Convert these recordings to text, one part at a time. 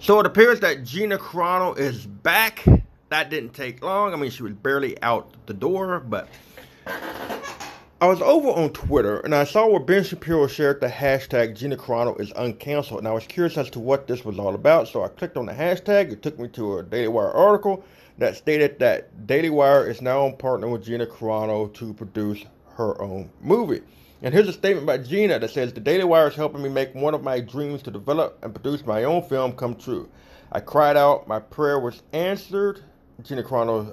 So it appears that Gina Carano is back. That didn't take long. I mean, she was barely out the door, but I was over on Twitter and I saw where Ben Shapiro shared the hashtag Gina Carano is uncanceled, and I was curious as to what this was all about. So I clicked on the hashtag. It took me to a Daily Wire article that stated that Daily Wire is now partnering with Gina Carano to produce her own movie. And here's a statement by Gina that says, "The Daily Wire is helping me make one of my dreams to develop and produce my own film come true. I cried out. My prayer was answered." Gina Carano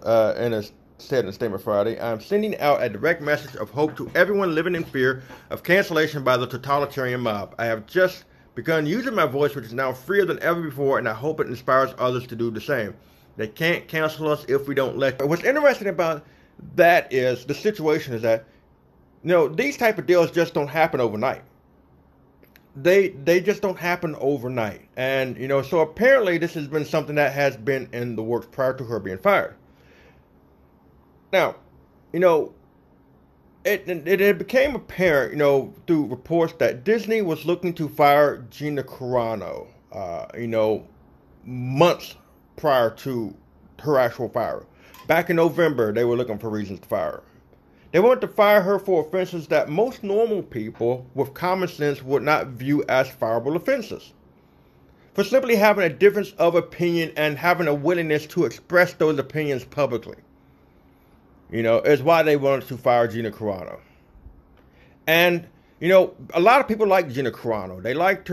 said in a statement Friday, "I am sending out a direct message of hope to everyone living in fear of cancellation by the totalitarian mob. I have just begun using my voice, which is now freer than ever before, and I hope it inspires others to do the same. They can't cancel us if we don't let them." What's interesting about that is the situation is that, these type of deals just don't happen overnight. They just don't happen overnight. And, so apparently this has been something that has been in the works prior to her being fired. Now, it became apparent, through reports that Disney was looking to fire Gina Carano, months prior to her actual fire. Back in November, they were looking for reasons to fire her. They wanted to fire her for offenses that most normal people with common sense would not view as fireable offenses. For simply having a difference of opinion and having a willingness to express those opinions publicly. Is why they wanted to fire Gina Carano. And, a lot of people like Gina Carano. They like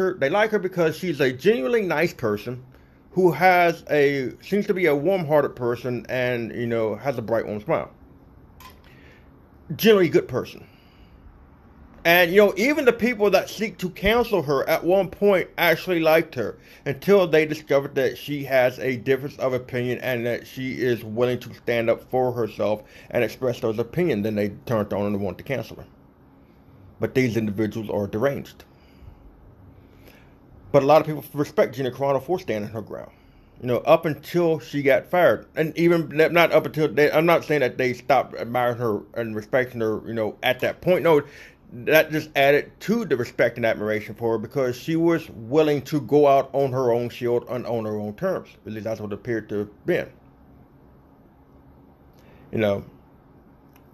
her because she's a genuinely nice person who seems to be a warm-hearted person and, has a bright, warm smile. Generally good person. And, even the people that seek to cancel her at one point actually liked her until they discovered that she has a difference of opinion and that she is willing to stand up for herself and express those opinions. Then they turned on and wanted to cancel her. But these individuals are deranged. But a lot of people respect Gina Carano for standing her ground. Up until she got fired. And even not up until I'm not saying that they stopped admiring her and respecting her, at that point. No, that just added to the respect and admiration for her because she was willing to go out on her own shield and on her own terms. At least that's what it appeared to have been.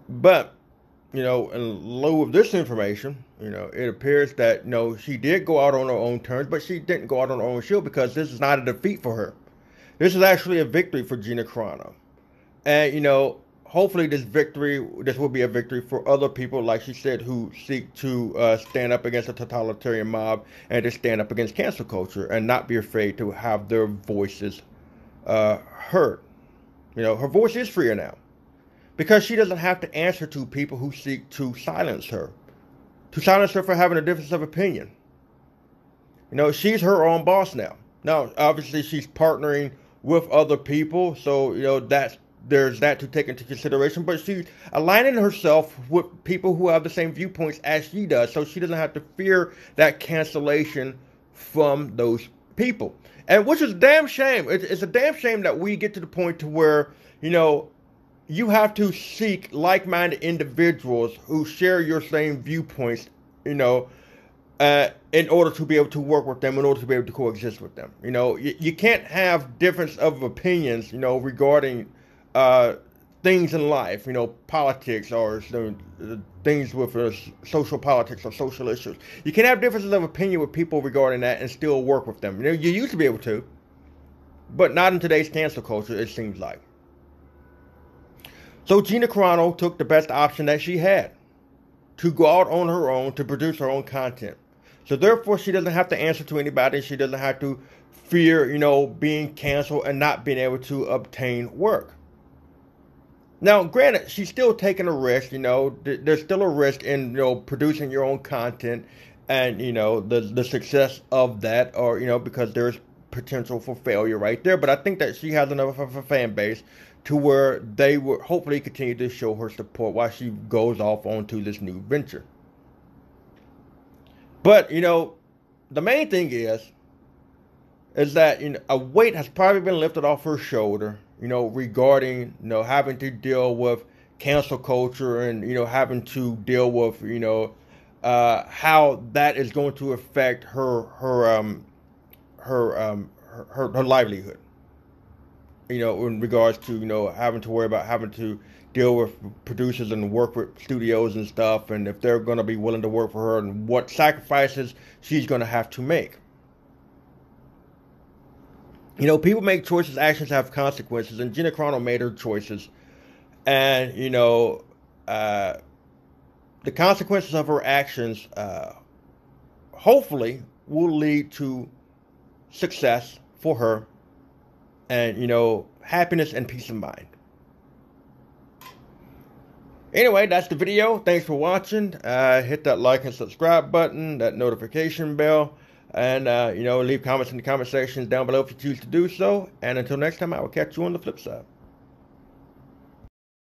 But, in lieu of this information, it appears that, she did go out on her own terms, but she didn't go out on her own shield because this is not a defeat for her. This is actually a victory for Gina Carano. And, hopefully this will be a victory for other people, like she said, who seek to stand up against the totalitarian mob and to stand up against cancel culture and not be afraid to have their voices heard. Her voice is freer now because she doesn't have to answer to people who seek to silence her for having a difference of opinion. She's her own boss now. Now, obviously, she's partnering with other people, so there's that to take into consideration. But she's aligning herself with people who have the same viewpoints as she does, so she doesn't have to fear that cancellation from those people. And which is a damn shame. It's a damn shame that we get to the point to where you have to seek like-minded individuals who share your same viewpoints, in order to be able to work with them, in order to be able to coexist with them. You can't have difference of opinions, regarding things in life, politics or things with social politics or social issues. You can have differences of opinion with people regarding that and still work with them. You used to be able to, but not in today's cancel culture, it seems like. So Gina Carano took the best option that she had to go out on her own, to produce her own content. So therefore, she doesn't have to answer to anybody. She doesn't have to fear, being canceled and not being able to obtain work. Now, granted, she's still taking a risk. There's still a risk in, producing your own content and, the success of that, or, because there's potential for failure right there. But I think that she has enough of a fan base to where they will hopefully continue to show her support while she goes off onto this new venture. But, the main thing is that, a weight has probably been lifted off her shoulder, regarding, having to deal with cancel culture and, having to deal with, how that is going to affect her her livelihood. You know, in regards to, you know, having to worry about having to deal with producers and work with studios and stuff, and if they're going to be willing to work for her, and what sacrifices she's going to have to make. You know, people make choices, actions have consequences, and Gina Carano made her choices, and you know, the consequences of her actions, hopefully, will lead to success for her, and you know, happiness and peace of mind. Anyway, that's the video. Thanks for watching. Hit that like and subscribe button, that notification bell, and you know, leave comments in the comment sections down below if you choose to do so. And until next time, I will catch you on the flip side.